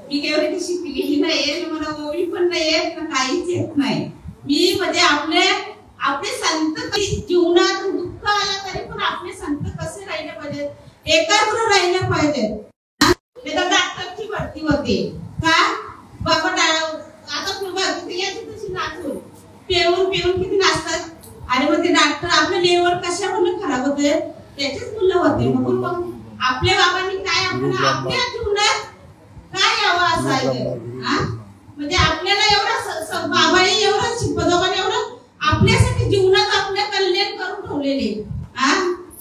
मी केवढी शिकलेली नाहीये, मला ओळी पण नाहीये, काहीच येत नाही. मी म्हणजे आपले संत जीवनात दुःख आलं तरी पण आपले संत कसे राहिले पाहिजे, एकाग्र राहिले पाहिजे. डॉक्टरची भरती होते का बाबा, आता तशी नाचून पेऊन किती नाचतात. आणि मग ते डॉक्टर आपले लेवर कशामुळे खराब होते त्याचेच मुलं होते. मग आपल्या बाबांनी काय आपल्या जीवनात काय यावं असं आहे. म्हणजे आपल्याला एवढं बाबांनी एवढं शिकवलं, एवढं आपल्यासाठी जीवनात आपल्या कल्याण करून ठेवलेले.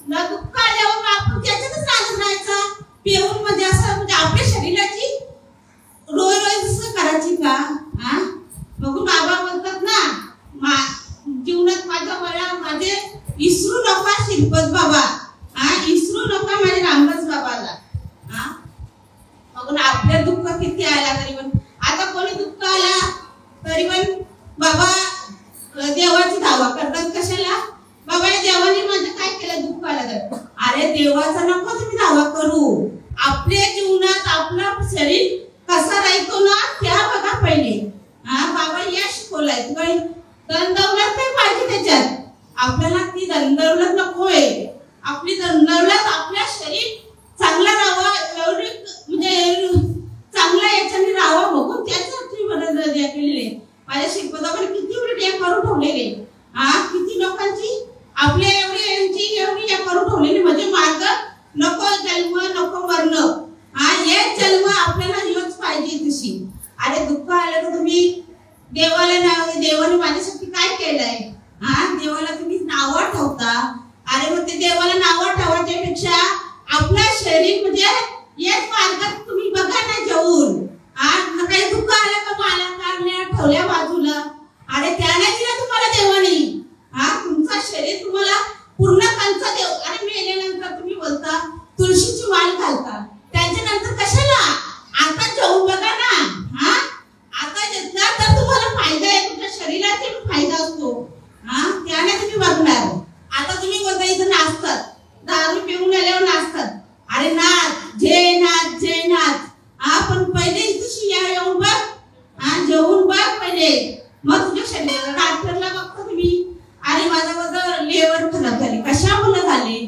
ना दुःख आल्यावर आपण त्याच्यातच नाचत राहायचा पेऊन, म्हणजे असं म्हणजे आपल्या शरीराची रोज करायची का. बघून बाबा म्हणतात ना, जीवनात माझे विसरू नका श्रीपद बाबा, विसरू नका माझे रामदास बाबाला. बघून आपल्या दुःख किती आला तरी पण, आता कोणी दुःख आला तरी पण बाबा देवाची धावा करतात. कशाला बाबा देवाने माझं काय केलं दुःख आलं तर. अरे देवाचा नको तुम्ही धावा करू, आपल्या जीवनात आपलं शरीर कसा राहतो ना त्या बघा पहिले. बाबा या शिकवलाय धन दौलत नाही पाहिजे त्याच्यात, आपल्याला ती धन दौलत नकोय. आपली धन दौलत आपल्या शरीर चांगला राहावा, एवढी म्हणजे चांगला याच्याने राहावा बघून त्यासाठी मदत केलेली. माझ्या शिल्पदाबाने किती उलट करून ठेवलेले, किती लोकांची आपल्या एवढी करून ठेवलेली. म्हणजे मार्ग नको जन्म नको मरण, हेच जन्म आपल्याला हेच पाहिजे तशी. अरे दुःख आलं तर तुम्ही देवाने माझ्यासाठी काय केलंय, देवाला तुम्ही नाव ठेवता. अरे मग ते देवाला नाव ठेवायच्या पेक्षा आपलं शरीर म्हणजे हेच मार्गात तुम्ही बघा ना जेवून. काही दुःख आलं का मला काढल्या ठेवल्या बाजूला, अरे त्याने दिलं तुम्हाला देवाने. तुमचं शरीर तुम्हाला पूर्ण कंचा देव. अरे मेल्यानंतर तुम्ही बोलता तुळशीची माळ घालता, त्याच्यानंतर कशाला आता जेवून बघा ना. आता घेतला तर तुम्हाला फायदा आहे, तुमच्या शरीराचा फायदा असतो, त्याने तुम्ही बघणार. आता तुम्ही बोलता इथं नाचतात, दारू पिऊन आल्यावर नाचतात. अरे नाच जे नाच, पण पहिले इथं येऊन बघ, जेवून बघ पहिले, मग तुझ्या शरीराला डॉक्टरला बघता तुम्ही. अरे माझं लेवर खराब झाली, कशामुळे झाले.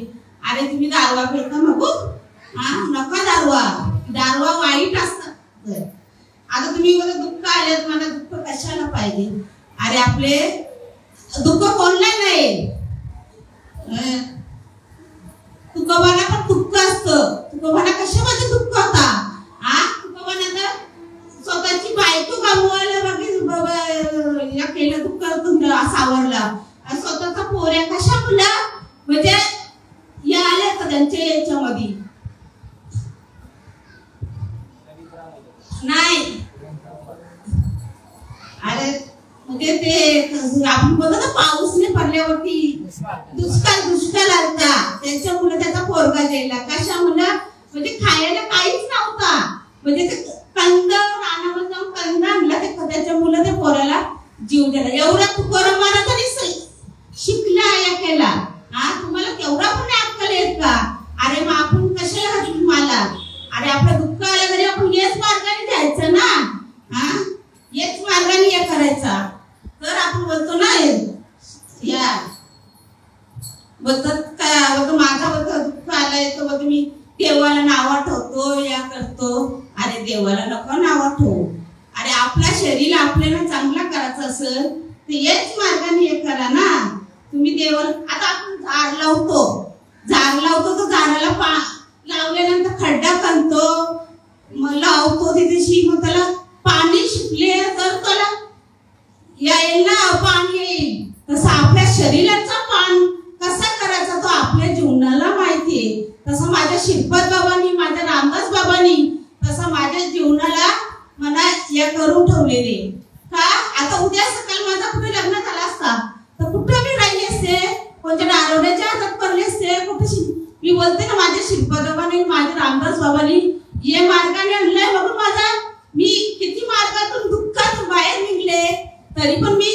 अरे तुम्ही दारवा पिता नको, नका दारवा वाईट असतात. आता तुम्ही बघा दुःख आले, मला दुःख कशाला पाहिजे. अरे आपले दुःख कोणला नाही, तुकोबाला पण दुःख असतं. तुकोबाला कशामध्ये दुःख होता. तुकोबाने तर स्वतःची बायको गमवायला या केलं दुःख सावरला. स्वतःचा पोऱ्या कशा मुला म्हणजे या आल्या का त्यांच्या याच्यामध्ये नाही. अरे म्हणजे ते आपण बोलतो ना पाऊसने पडल्यावरती दुष्काळ आलता, त्याच्यामुळे त्याचा पोरगा गेला. कशामुळे म्हणजे खायला काहीच नव्हता, म्हणजे ते कंद रानावर जाऊन कंद आणला, त्याच्यामुळे त्या पोराला जीव दिला. एवढा तुकोबाला तरी शिकला या केला. तुम्हाला केवढा पण अक्कल येत का. अरे मग आपण कशाला मला. अरे आपलं दुःख आलं तरी आपण याच मार्गाने जायचं ना, याच मार्गाने हे करायचा. तर आपण बोलतो ना या बोलतात काय माझा दुःख आलंय तर तुम्ही देवाला नाव ठेवतो या करतो. अरे देवाला नको नाव ठेवू. अरे आपला शरीर आपल्याला चांगला करायचं असेल तर याच मार्गाने हे करा ना तुम्ही. देवाला आता आपण झाड लावतो तर झाडाला लावल्यानंतर खड्डा खणतो, मग लावतो तिथे, मग त्याला पाणी शिकले तर त्याला येईल ना पाणी येईल. तसं आपल्या शरीराचा पान कसा करायचा तो आपल्या जीवनाला माहितीये. तसं माझ्या श्रीपद बाबांनी, माझ्या रामदास बाबांनी तसं माझ्या जीवनाला मला या करून ठेवलेले का. आता उद्या सकाळ माझा कुठे लग्न झाला असता तर कुठं मी राहिले असते, कोणत्या दारोड्याच्या हातात पडले असते कुठे. मी बोलते ना माझ्या श्रीपद बाबांनी, माझ्या रामदास बाबांनी ये मार्गाने आणलंय बघून मी किती मार्गातून दुःखात बाहेर निघले. तरी पण मी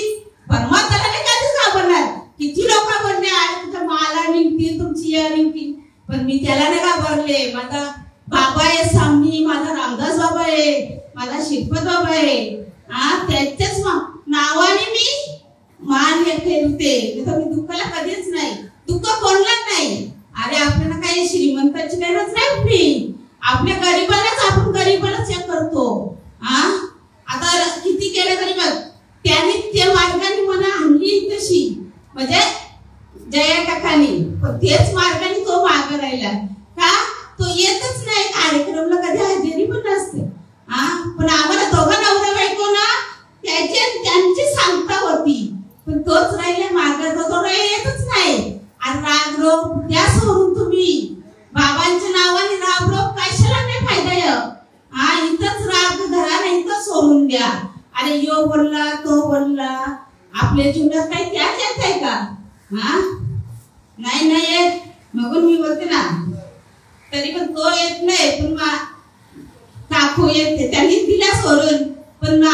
परमात्म्याला नाही कधीच घाबरणार. किती लोक म्हणले अरे तुझ्या माला निघतील तुमची या निघतील, पण मी त्याला नाही घाबरले. माझा बाबा आहे सामनी, माझा रामदास बाबा आहे, माझा श्रीपत बाबा आहे. त्याच्याच नावाने मी मान ठेवते. तर मी दुःखाला कधीच नाही, दुःख कोणलाच नाही. अरे आपल्याला काही श्रीमंताची गरज नाही उठली. आपल्या गरीबालाच आपण गरीबालाच हे करतो. आता किती केलं तरी बघ त्याने त्या मार्गाने मला आणली तशी, म्हणजे जया काकानी, पण तेच मार्गाने तो मागे राहिला का. तो येतच नाही कार्यक्रमला, कधी हजेरी पण नसते. पण आम्हाला दोघं नवरा बायको ना त्यांची सांगता होती, पण तोच राहिला मागे. तो येतच नाही. आणि राग रोग त्यासोडून तुम्ही बाबांच्या नावाने राग रोग कशाला नाही फायदा. इथंच राग धरा, नाही तर सोडून द्या. अरे यो बोलला तो बोलला, आपल्या जीवनात काही त्याच येत आहे का. नाही नाही येत. मग मी बोलते ना, तरी पण तो येत नाही. पण काकू येते, त्यांनी दिला सोडून. पण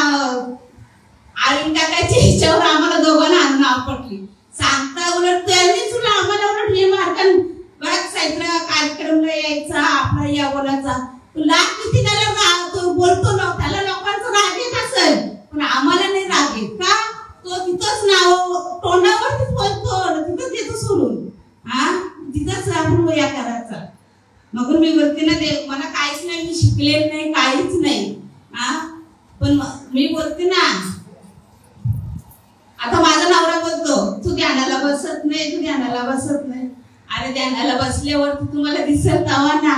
आळून टाकायच्या हिच्यावर आम्हाला दोघांना नाव पडली. सांगता उलट त्यांनीच आम्हाला उलट हे मार्गन बघ साईडला कार्यक्रमला यायचा आपला या बोलायचा. लाग किती त्याला तो बोलतो ना, त्याला लोकांचा राग येत असेल, पण आम्हाला नाही राग येत का. तो तिथंच नाव तोंडावरतीच बोलतो, तिथंच येतो सोडून. तिथंच आपण वया करायचा. मग मी बोलते ना, ते मला काहीच नाही, मी शिकलेलं नाही, काहीच नाही. पण मी बोलते ना, आता माझा नवरा बोलतो तू ध्यानाला बसत नाही, तू ध्यानाला बसत नाही. अरे ध्यानाला बसल्यावर तुम्हाला दिसत हवा ना.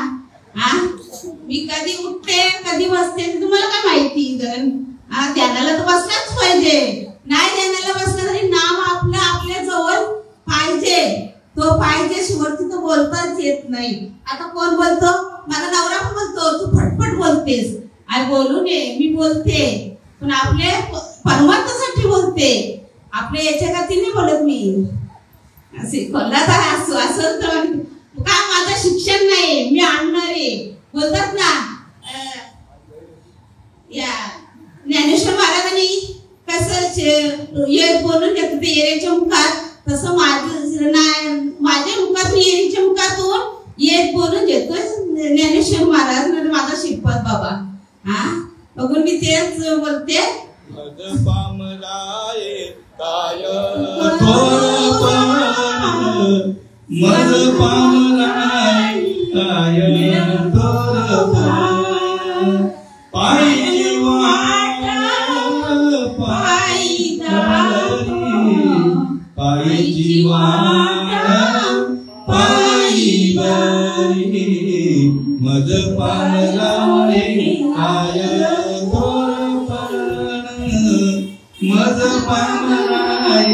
मी कधी उठते कधी बसते तुम्हाला काय माहिती. ध्यानाला तर बसलाच पाहिजे. नाही ध्यानाला बसला तरी नाम आपलं आपल्या जवळ पाहिजे. तो पाहिजे शिवाय तिथं बोलताच येत नाही. आता कोण बोलतो, माझा नवरा पण बोलतो तू फटफट बोलतेस. अरे बोलू नये, मी बोलते, पण आपल्या परमार्थासाठी बोलते. आपल्या याच्या गती नाही बोलत मी. असे कोल्हा तर असं का माझं शिक्षण नाही, मी आणणारे बोलतात ना. या ज्ञानेश्वर महाराजांनी कसं ये बोलून घेतलं ते येरेच्या मुखात, तसं माझ्या मुखातून येरीच्या मुखातून येत बोलून घेतोय ज्ञानेश्वर महाराज माझा श्रीपत बाबा. बघून मी तेच बोलते. मज पामलाय काय पायी वाट पायी पायी वाट पायी बरी मज पामलाय काय मज पामलाय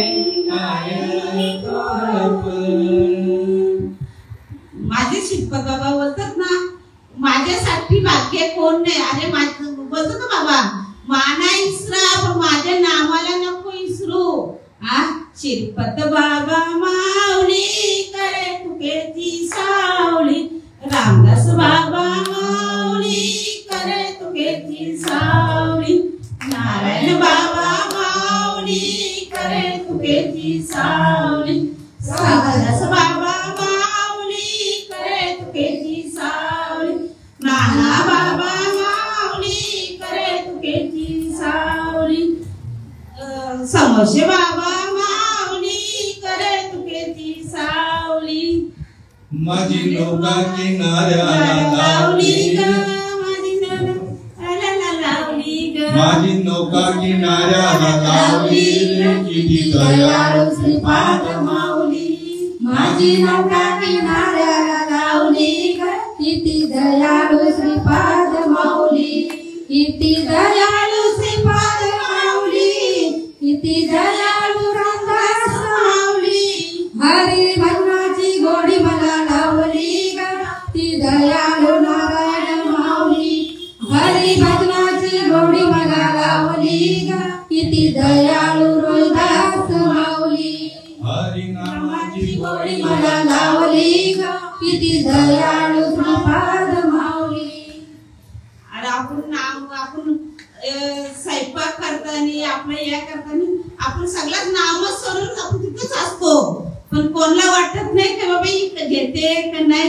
माझे श्रीपत बाबा बोलतात ना, माझ्यासाठी भाग्य कोण नाही. अरे बोलतो ना बाबा, माना इसरा पण माझ्या नावाला नको इसरू. श्रीपत बाबा माऊली करे तुकेची सावली, रामदास बाबा माऊली करे तुकेची सावली, नारायण बाबा माऊली करे तुकेची सावली, रामदास बाबा माऊली करे तुकेची सावली, नाना बाबा माऊली करे तुकेची सावली, समोसे बाबा माऊली करे तुकेची सावली. माझी नौका किनाऱ्याला लावली, माझी नौका किनाऱ्याला लावली, किती दयाळू श्रीपाद माऊली, माझी नौका किनाऱ्याला लावली, किती दयाळू श्रीपाद माऊली, किती दयाळू श्रीपाद माऊली, किती दयाळू रामदास माऊली, हरी भजनाची गोडी मला लावली, ती दयाळू नारायण माऊली, हरी भजनाची गोडी मला लावली, किती दयाळू रोहिदास माऊली, हरी नामाची गोडी मला लावली, किती दयाळू श्रीपाद माऊली. आणि आपण स्वयंपाक करताना आपलं या करताना आपण सगळ्यात नामच सोडून आपण तिथेच असतो. पण कोणाला वाटत नाही की बाबा घेते का नाही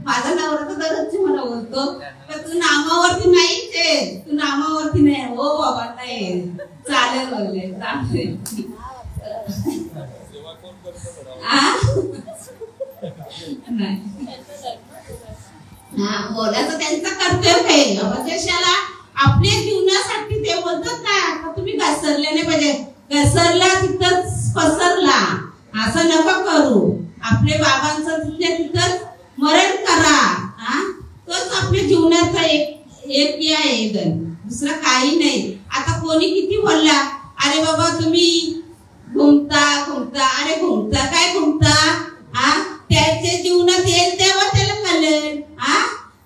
माझा नवरा तर दररोज मला बोलतो तर तू नामावरती नाहीच आहे, तू नामावरती नाही. हो बाबा नाही चालेल बोलले चालेल. बोलायचं त्यांचं कर्तव्य आहे. कशाला आपल्या जीवनासाठी ते बोलतात ना तुम्ही घसरले नाही पाहिजे, घसरला तिथंच पसरला असं नका करू. आपल्या बाबांचं तिथल्या तिथंच मरण करा. तोच आपल्या जीवनाचा एक आहे, दुसरं काही नाही. आता कोणी किती बोलला अरे बाबा तुम्ही घुमता घुमता, अरे घुमता काय घुमता, त्याच्या जीवनात येईल तेव्हा त्याला कळेल.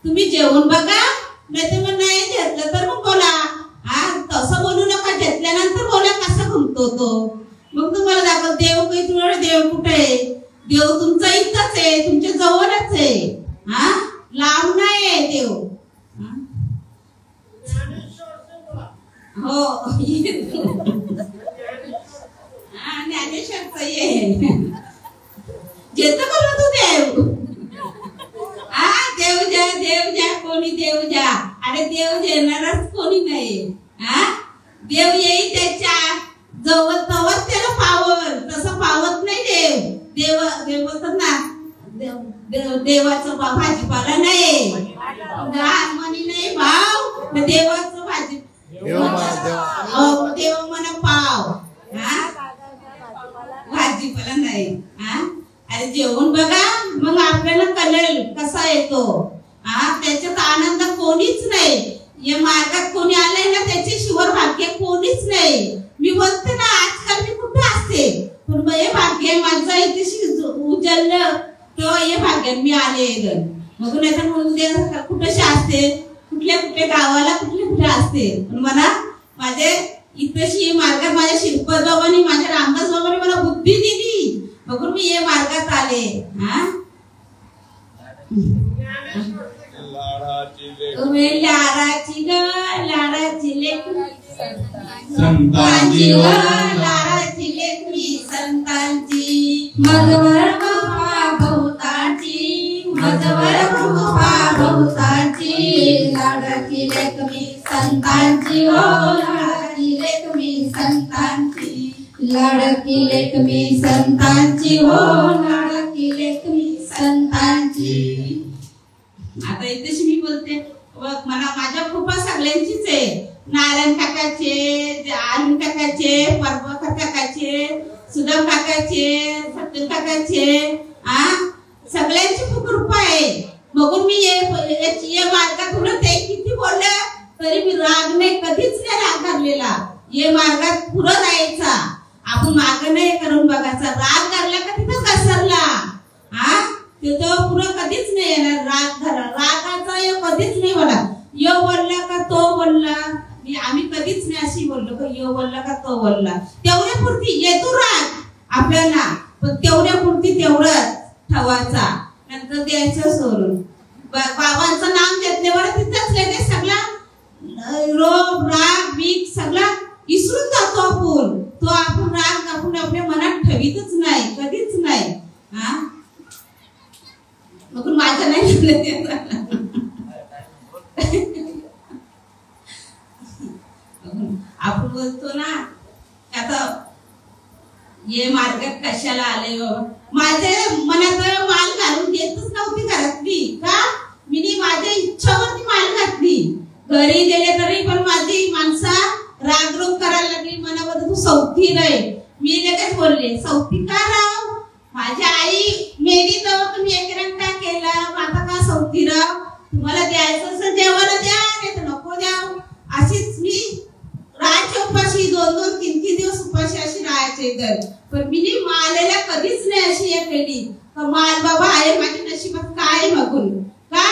तुम्ही जेवण बघा, नाही तर मग नाही घेतलं तर मग बोला. तसं बोलू नका, घेतल्यानंतर बोला कसा घुमतो तो, मग तुम्हाला दाखव. देव काही तुला देव कुठे आहे, देव तुमचा इथंच आहे, तुमच्या जवळच आहे. लांब नाही आहे देव. हो ज्ञानेश्वरच ये जेत बोलत तू देव. देव जा देव जा, कोणी देव जा. अरे देव देणारच कोणी नाही. देव येईल त्याच्या जवळ तवळ त्याला पावल, तसं पावत नाही देव. देव देव बोलतात ना देवाचं भाजीपाला नाही, मनी नाही भाव, देवाचं भाजी देव म्हणा पाव, भाजीपाला नाही. अरे जेवण बघा मग आपल्याला कळेल कसा येतो. त्याच्यात आनंद कोणीच नाही. या मार्गात कोणी आलंय ना त्याचे शिवर भाग्य कोणीच नाही. मी बोलते ना आजकाल मी कुठे असते पण हे भाग्य माझं इथे उजळलं तेव्हा हे भाग्यात मी आले. मग नाही तर उद्या कुठेशी असते, कुठल्या कुठल्या गावाला कुठल्या कुठे असते. पण मला माझे इथेशी मार्गात माझ्या शिरपत बाबांनी माझ्या रामदास बाबांनी मला बुद्धी दिली बघून मी या मार्गात आले. तुम्ही लाडाची ग लाडाची लेकरी संतांची, लाडाची लेकरी संतांची, मजवर कृपा बहुतांची, मजवर कृपा बहुतांची, लाडकी लेकमी संतांची हो, लाडकी लेकमी संतांची, लाडकी लेकमी संतांची हो, लाडकी लेकमी संतांची. आता इथेच मी बोलते मला माझ्या कृपा सगळ्यांचीच आहे. नारायण काकाचे, आनंद काकाचे, परभाकर काकाचे, सुदाम काकाचे, सत्यन काकाचे, सगळ्यांची खूप कृपा आहे. बघून मी ये मार्गात तुला ते किती बोललं तरी मी राग नाही, कधीच नाही राग धरलेला. ये मार्गात पुढं जायचा, आपण माग नाही करून बघायचा. राग धरला का तिथं घसरला. तिथं पुढं कधीच नाही येणार. राग धरा, रागाचा यो कधीच नाही बोला. यो बोलला का तो बोलला, आम्ही कधीच नाही अशी बोललो का यो बोलला का तो बोलला. तेवढ्या पुरती येतो राग आपल्याला, पण तेवढ्या पुरती तेवढंच ठेवायचा, नंतर द्यायचं सोडून. बाबांचं नाम घेतल्यावर तिथंच लगेच सगळा रोग राग बीक सगळा विसरून जातो आपण. तो आपण राग आपण आपल्या मनात ठेवीतच नाही, कधीच नाही. मग माझं नाही आपण बोलतो ना आता ये मार्गात कशाला आले बाबा. माझ्या मनात माल घालून देतच नव्हती घरातली का, मी माझ्या इच्छावरती माल घातली. घरी गेले तरी पण माझी माणसा रागरोग करायला लागली मनामध्ये, तू सौथी नाही. मी लगेच बोलले सौथी का राव, माझी आई मेली तेव्हा तुम्ही एक रंगा केला, आता का सौथी राव. तुम्हाला द्यायचं असं जेवायला द्या, नाही तर नको द्या. अशीच मी राहायचे उपाशी, 2-2, 3-3 दिवस उपाशी अशी राहायचे. पण मी मालेला कधीच नाही अशी केली का माल बाबा आहे माझ्या नशिबात काय बघून का.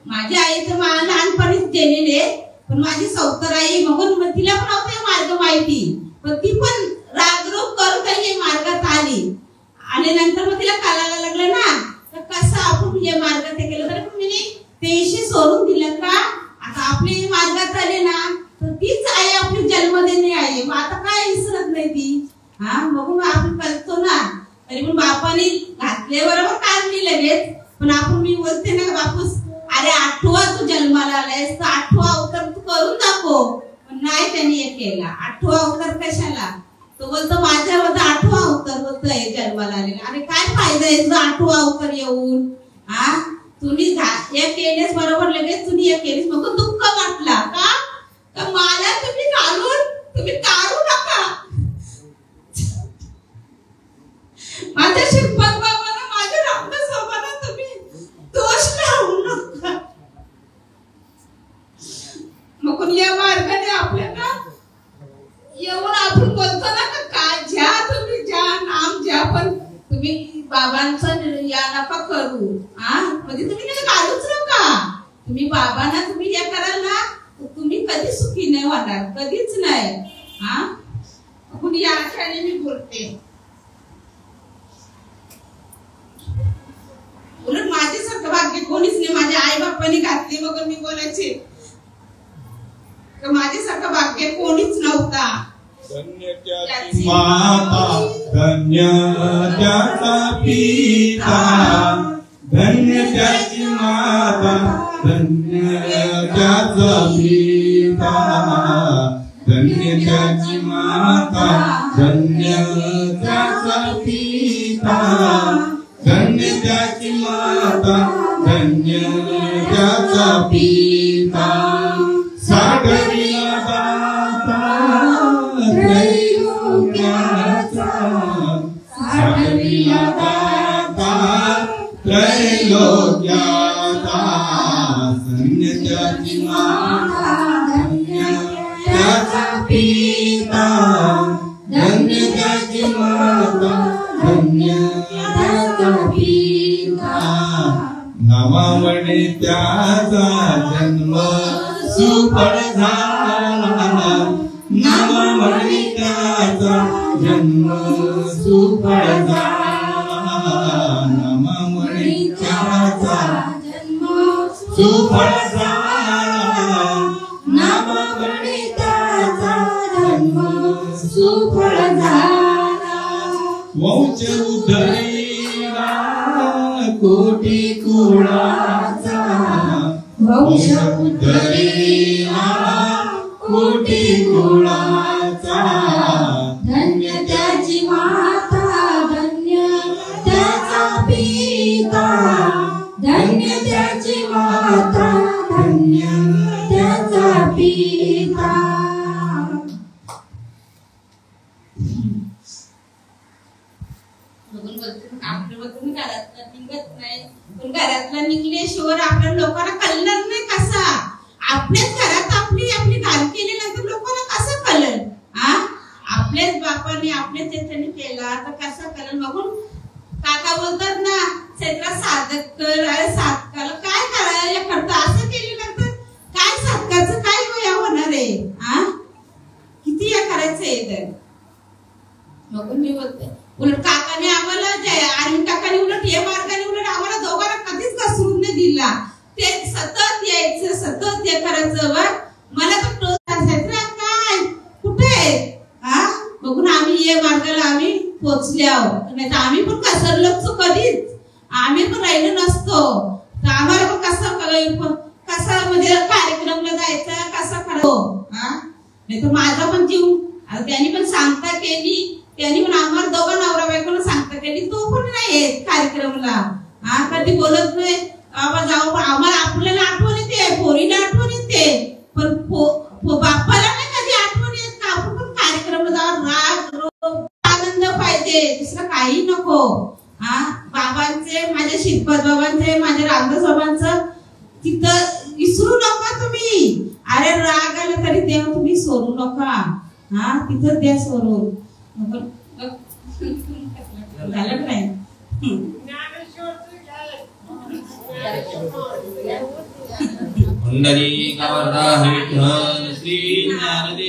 माझी आई तर मला लहानपणीच गेलेली आहे, पण माझी सौतर आई बघून तिला पण नव्हता मार्ग माहिती, पण ती पण रागरोग करून काही मार्गात आली. आणि नंतर मग तिला कळायला लागलं ना तर कसं आपण हे मार्गात केलं. तर मी तेशी सोडून दिलं का आता आपले मार्गात आले ना तर तीच आई आपली जन्म देणे आहे. मग आता काय विसरत नाही ती. बघून आपण कळतो ना. तरी पण बापाने घातले बरोबर काढली लगेच, पण आपण मी बोलते ना बापूस, अरे 8वा तू जन्माला आलायस तर 8वा अवतार तू करून दाखव. पण नाही त्यांनी हे केला. 8वा अवतार कशाला? तो बोलतो माझ्यावर 8वा अवतार होतोय जन्माला आलेला. अरे काय फायदा आहे तुझा 8वा अवतार येऊन? हा तुम्ही हे केलेस बरोबर, लगेच तुम्ही हे केलेस मग दुःख वाटला का? तर मला तुम्ही घालून तुम्ही काढू नका. माझ्या श्रीपाद बाबांना माझ्या रामदास बाबांना तुम्ही दोष लावू नका. मग या मार्गाने आपल्याला येऊन आपण बोलतो ना का ज्या तुम्ही ज्या नाम ज्या पण तुम्ही बाबांचं या नका करू. म्हणजे तुम्ही नाही काढूच नका. तुम्ही बाबांना तुम्ही हे कराल ना तुम्ही कधी सुखी नाही होणार, कधीच नाही. आपण या आशाने मी बोलते. उलट माझ्यासारखं भाग्य कोणीच नाही. माझ्या आई बापांनी घातली मग मी बोलायचे माझ्यासारखं भाग्य कोणीच नव्हता. धन्य त्याची माता, धन्य त्याचा पिता, धन्य त्याची माता, धन्य त्याचा पिता, धन्य त्याची माता, धन्य त्याचा पिता, धन्य त्याची माता, धन्य त्याचा पिता. सागरिला दाता त्रैलोक्याचा, सागरिला दाता त्रैलोक्याचा, धन्य त्याची माता, धन्य त्याचा पिता, धन्य त्याची माता, धन्य त्याचा पिता. नामावणे त्याचा जन्म सुफळ झाला, नामावणे त्याचा जन्म सुफळ झाला, नामावणे त्याचा जन्म सुफळ झाला, नामावणे त्याचा जन्म सुफळ झाला. वंश उधळीला कोटी कुळाचा, वंश उधळीला कोटी कुळाचा, धन्य त्याची माता, धन्य त्याचा पिता, धन्य त्याची माता, धन्य त्याचा पिता. घरातला निघल्याशिवाय आपल्या लोकांना कळणार नाही. कसा आपल्याच घरात आपली आपली घाल केल्यानंतर लोकांना कसं कळलं? आपल्याच बापाने आपल्याच याच्याने केला तर कसं कळलं? बघून काका बोलतात ना क्षेत्रात साधक कर. अरे साधकाला काय करायला करतं? असं केल्यानंतर काय साधकाचं काय गोया होणार आहे? किती हे करायचंय तर बघून मी बोलते. उलट काकाने आम्हाला अरविंद काकाने उलट हे मार्गाने उलट आम्हाला दोघांना कधीच घसरून नाही दिला. ते सतत यायचं, सतत हे करायचं. मला तर प्रोत्साहन असायचं काय कुठे बघून आम्ही हे मार्गाला आम्ही पोहोचले आहोत. नाही तर आम्ही पण घसरलोच कधीच. आम्ही पण राहिलो नसतो. तर आम्हाला पण कसा म्हणजे कार्यक्रमला जायचं कसं करावं. नाही तर माझा पण जीव त्यांनी पण सांगता केली. त्यांनी पण आम्हाला दोघं नवरा बायकोला सांगता केली. तो पण नाही येत कार्यक्रमला. कधी बोलत नाही बाबा जाऊ. पण आम्हाला आपल्याला आठवण येते, पोरीला आठवण येते, पण बाप्पाला नाही कधी आठवण येत का आपण पण कार्यक्रमला जाऊ. राग रोग आनंद पाहिजे, दुसरं काही नको. बाबांचे, माझ्या श्रीपाद बाबांचे, माझ्या रामदास बाबांचं तिथं विसरू नका तुम्ही. अरे राग आला तरी तेव्हा तुम्ही सोडू नका. तिथं द्या सोडून. झालं नाही. पुंडलिक वरदा विठ्ठल श्री ज्ञानदेव